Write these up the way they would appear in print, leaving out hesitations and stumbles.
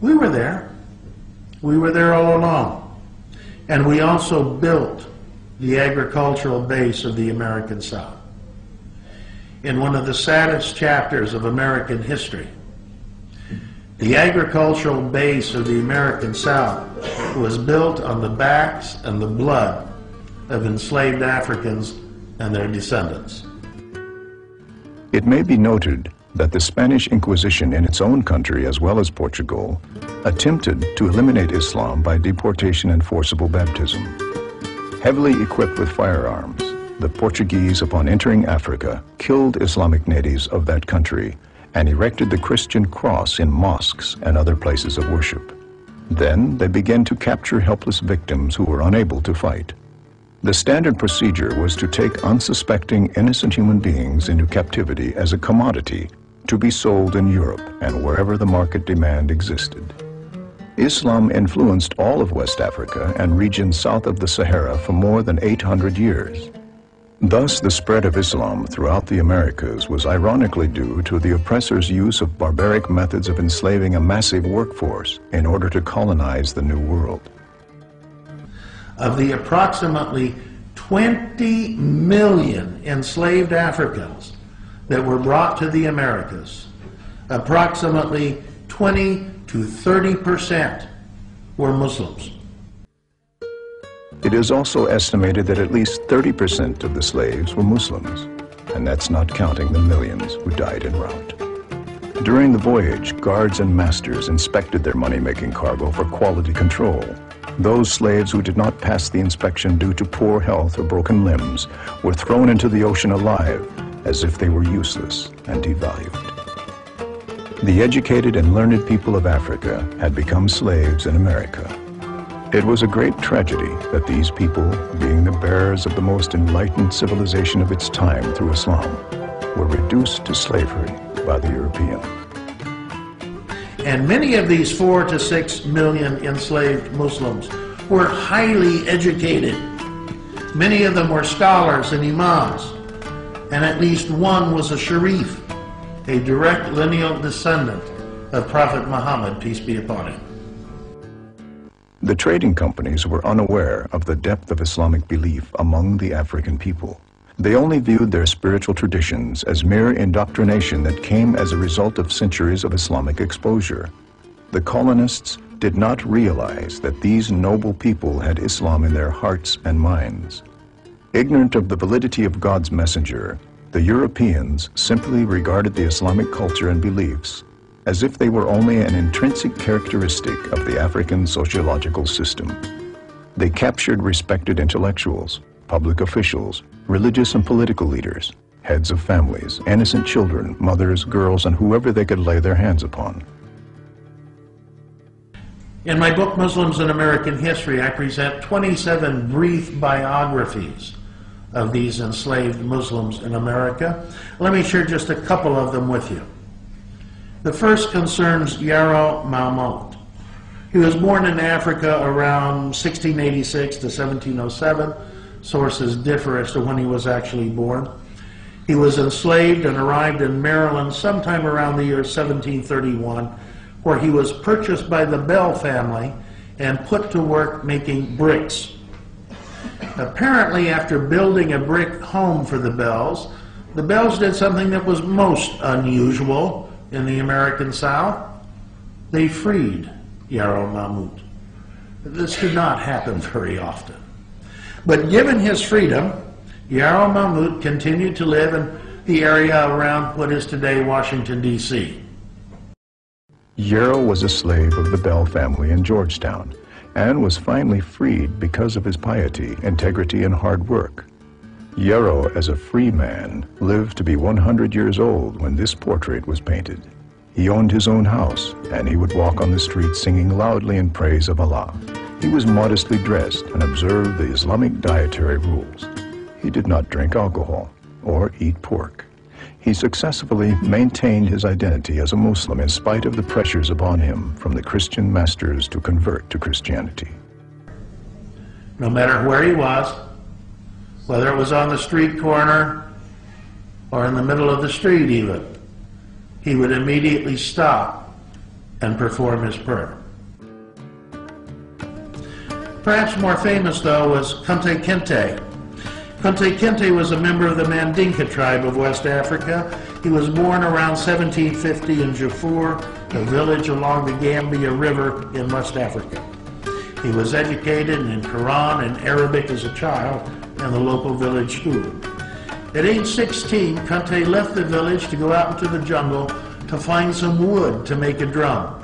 We were there. We were there all along. And we also built the agricultural base of the American South. In one of the saddest chapters of American history, the agricultural base of the American South was built on the backs and the blood of enslaved Africans and their descendants. It may be noted that the Spanish Inquisition in its own country, as well as Portugal, attempted to eliminate Islam by deportation and forcible baptism. Heavily equipped with firearms, the Portuguese, upon entering Africa, killed Islamic natives of that country and erected the Christian cross in mosques and other places of worship. Then they began to capture helpless victims who were unable to fight. The standard procedure was to take unsuspecting, innocent human beings into captivity as a commodity to be sold in Europe and wherever the market demand existed. Islam influenced all of West Africa and regions south of the Sahara for more than 800 years. Thus, the spread of Islam throughout the Americas was ironically due to the oppressors' use of barbaric methods of enslaving a massive workforce in order to colonize the New World. Of the approximately 20 million enslaved Africans that were brought to the Americas, approximately 20 to 30% were Muslims. It is also estimated that at least 30% of the slaves were Muslims, and that's not counting the millions who died en route. During the voyage, guards and masters inspected their money-making cargo for quality control. Those slaves who did not pass the inspection due to poor health or broken limbs were thrown into the ocean alive, as if they were useless and devalued. The educated and learned people of Africa had become slaves in America. It was a great tragedy that these people, being the bearers of the most enlightened civilization of its time through Islam, were reduced to slavery by the European. And many of these 4 to 6 million enslaved Muslims were highly educated. Many of them were scholars and imams, and at least one was a sharif, a direct lineal descendant of Prophet Muhammad, peace be upon him. The trading companies were unaware of the depth of Islamic belief among the African people. They only viewed their spiritual traditions as mere indoctrination that came as a result of centuries of Islamic exposure. The colonists did not realize that these noble people had Islam in their hearts and minds. Ignorant of the validity of God's messenger, the Europeans simply regarded the Islamic culture and beliefs as if they were only an intrinsic characteristic of the African sociological system. They captured respected intellectuals, public officials, religious and political leaders, heads of families, innocent children, mothers, girls, and whoever they could lay their hands upon. In my book, Muslims in American History, I present 27 brief biographies of these enslaved Muslims in America. Let me share just a couple of them with you. The first concerns Yaro Mahmoud. He was born in Africa around 1686 to 1707. Sources differ as to when he was actually born. He was enslaved and arrived in Maryland sometime around the year 1731, where he was purchased by the Bell family and put to work making bricks. Apparently, after building a brick home for the Bells did something that was most unusual in the American South. They freed Yaro Mahmoud. This did not happen very often. But given his freedom, Yaro Mahmoud continued to live in the area around what is today Washington, D.C. Yaro was a slave of the Bell family in Georgetown and was finally freed because of his piety, integrity, and hard work. Yaro, as a free man, lived to be 100 years old when this portrait was painted. He owned his own house, and he would walk on the streets singing loudly in praise of Allah. He was modestly dressed and observed the Islamic dietary rules. He did not drink alcohol or eat pork. He successfully maintained his identity as a Muslim in spite of the pressures upon him from the Christian masters to convert to Christianity. no matter where he was, whether it was on the street corner or in the middle of the street even, he would immediately stop and perform his prayer. Perhaps more famous, though, was Kunta Kinte. Kunta Kinte was a member of the Mandinka tribe of West Africa. He was born around 1750 in Jufour, a village along the Gambia River in West Africa. He was educated in Quran and Arabic as a child in the local village school. At age 16, Kunta left the village to go out into the jungle to find some wood to make a drum.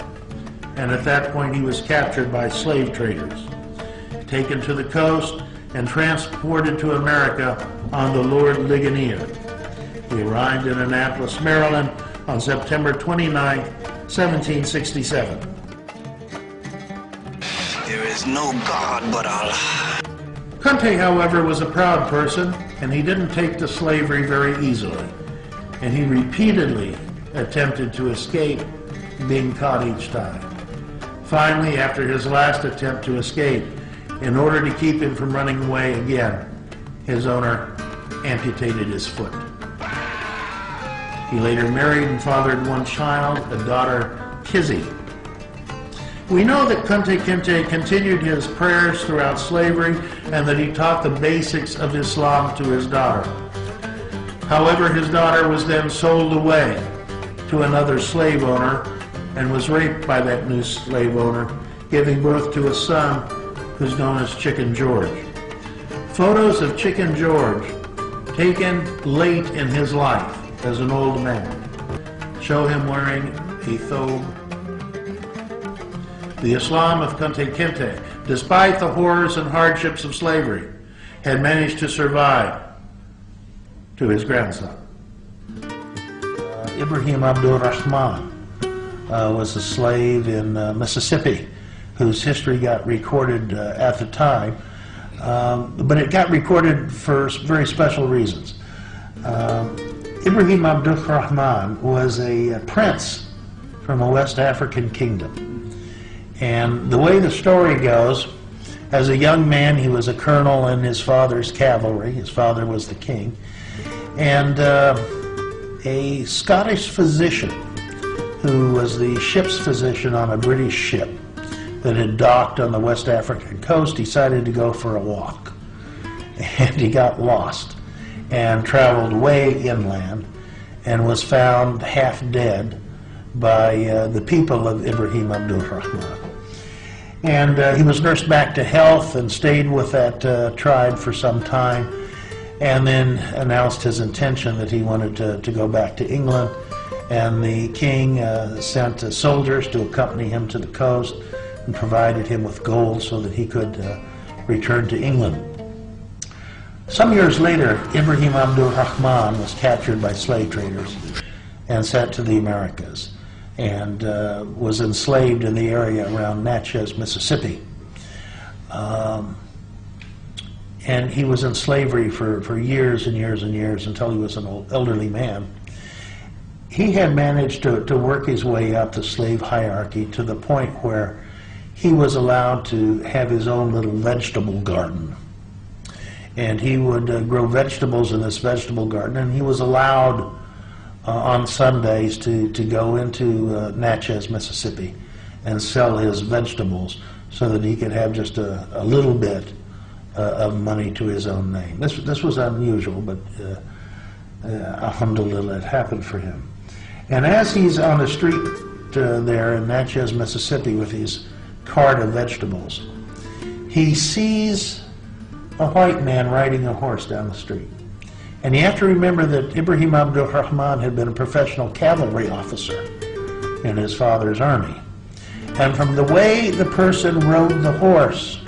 And at that point, he was captured by slave traders, taken to the coast, and transported to America on the Lord Ligonier. He arrived in Annapolis, Maryland on September 29, 1767. There is no God but Allah. Kunta, however, was a proud person, and he didn't take to slavery very easily. And he repeatedly attempted to escape, being caught each time. Finally, after his last attempt to escape, in order to keep him from running away again, his owner amputated his foot. He later married and fathered one child, a daughter, Kizzy. We know that Kunta Kinte continued his prayers throughout slavery and that he taught the basics of Islam to his daughter. However, his daughter was then sold away to another slave owner and was raped by that new slave owner, giving birth to a son who's known as Chicken George. Photos of Chicken George, taken late in his life as an old man, show him wearing a thobe. The Islam of Kunta Kinte, despite the horrors and hardships of slavery, had managed to survive to his grandson. Ibrahim Abdul Rahman was a slave in Mississippi, whose history got recorded at the time, but it got recorded for very special reasons. Ibrahim Abdul Rahman was a prince from a West African kingdom. And the way the story goes, as a young man, he was a colonel in his father's cavalry. His father was the king. And a Scottish physician, who was the ship's physician on a British ship that had docked on the West African coast, decided to go for a walk. And he got lost and traveled way inland and was found half dead by the people of Ibrahim Abdul Rahman. And he was nursed back to health and stayed with that tribe for some time, and then announced his intention that he wanted to go back to England. And the king sent soldiers to accompany him to the coast and provided him with gold so that he could return to England. Some years later, Ibrahim Abdul Rahman was captured by slave traders and sent to the Americas, and was enslaved in the area around Natchez, Mississippi. And he was in slavery for years and years and years until he was an elderly man. He had managed to work his way up the slave hierarchy to the point where he was allowed to have his own little vegetable garden. And he would grow vegetables in this vegetable garden, and he was allowed on Sundays to go into Natchez, Mississippi and sell his vegetables so that he could have just a little bit of money to his own name. This was unusual, but alhamdulillah, it happened for him. And as he's on the street there in Natchez, Mississippi with his cart of vegetables, he sees a white man riding a horse down the street. And you have to remember that Ibrahim Abdul Rahman had been a professional cavalry officer in his father's army. And from the way the person rode the horse,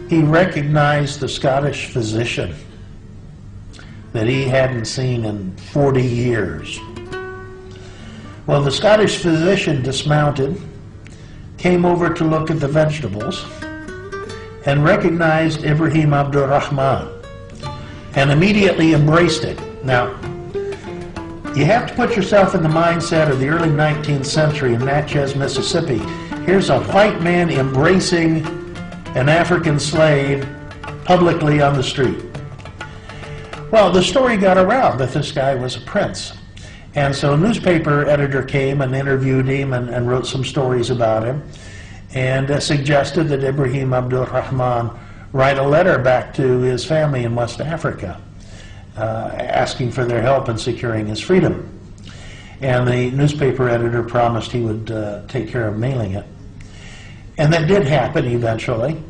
he recognized the Scottish physician that he hadn't seen in 40 years. Well, the Scottish physician dismounted, came over to look at the vegetables, and recognized Ibrahim Abdul Rahman, and immediately embraced it. Now, you have to put yourself in the mindset of the early 19th century in Natchez, Mississippi. Here's a white man embracing an African slave publicly on the street. Well, the story got around that this guy was a prince. And so a newspaper editor came and interviewed him and wrote some stories about him, and suggested that Ibrahim Abdul Rahman write a letter back to his family in West Africa, asking for their help in securing his freedom. And the newspaper editor promised he would take care of mailing it. And that did happen eventually.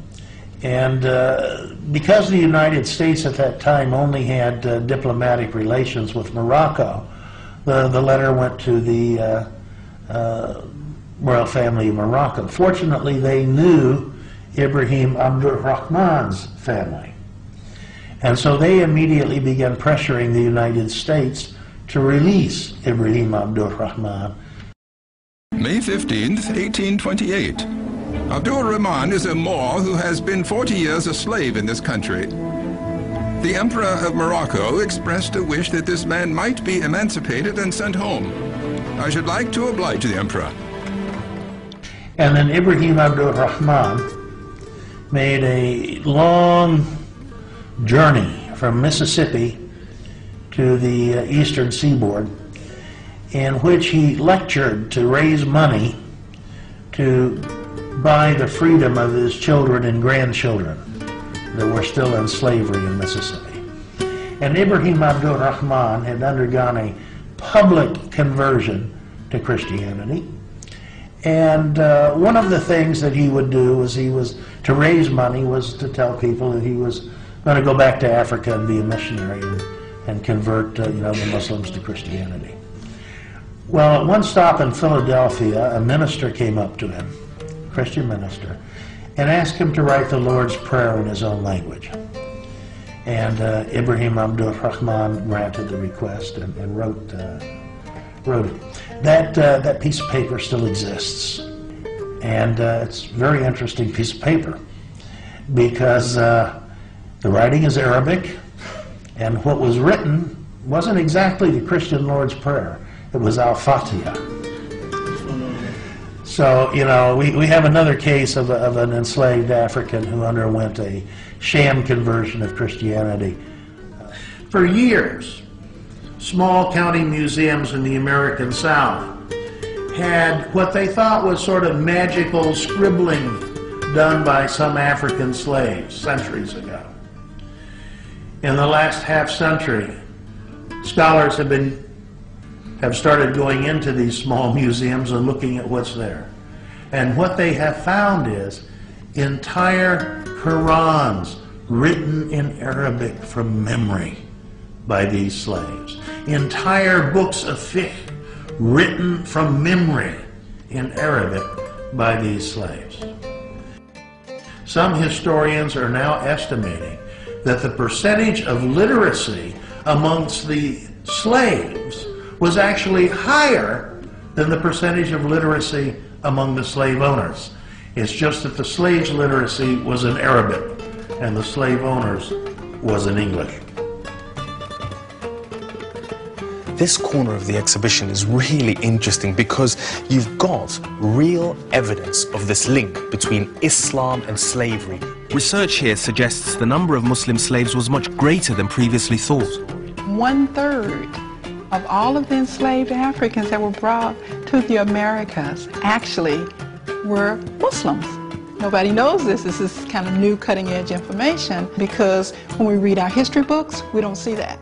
And because the United States at that time only had diplomatic relations with Morocco, the letter went to the royal family of Morocco. Fortunately, they knew Ibrahim Abdul Rahman's family. And so they immediately began pressuring the United States to release Ibrahim Abdul Rahman. May 15th, 1828. Abdul Rahman is a Moor who has been 40 years a slave in this country. The Emperor of Morocco expressed a wish that this man might be emancipated and sent home. I should like to oblige the Emperor. And then Ibrahim Abdul Rahman made a long journey from Mississippi to the eastern seaboard, in which he lectured to raise money to buy the freedom of his children and grandchildren that were still in slavery in Mississippi. And Ibrahim Abdul Rahman had undergone a public conversion to Christianity. And one of the things that he would do was to raise money was to tell people that he was going to go back to Africa and be a missionary and convert the Muslims to Christianity. Well, at one stop in Philadelphia, a minister came up to him, a Christian minister, and asked him to write the Lord's Prayer in his own language. And Ibrahim Abdul Rahman granted the request and wrote it. That piece of paper still exists, and it's a very interesting piece of paper because the writing is Arabic, and what was written wasn't exactly the Christian Lord's Prayer. It was Al-Fatiha. So, we have another case of an enslaved African who underwent a sham conversion of Christianity. For years, small county museums in the American South had what they thought was sort of magical scribbling done by some African slaves centuries ago. In the last half century, scholars have started going into these small museums and looking at what's there. And what they have found is entire Qurans written in Arabic from memory by these slaves. Entire books of fiqh written from memory in Arabic by these slaves. Some historians are now estimating that the percentage of literacy amongst the slaves was actually higher than the percentage of literacy among the slave owners. It's just that the slaves' literacy was in Arabic and the slave owners was in English. This corner of the exhibition is really interesting because you've got real evidence of this link between Islam and slavery. Research here suggests the number of Muslim slaves was much greater than previously thought. 1/3 of all of the enslaved Africans that were brought to the Americas actually were Muslims. Nobody knows this. This is kind of new cutting-edge information because when we read our history books, we don't see that.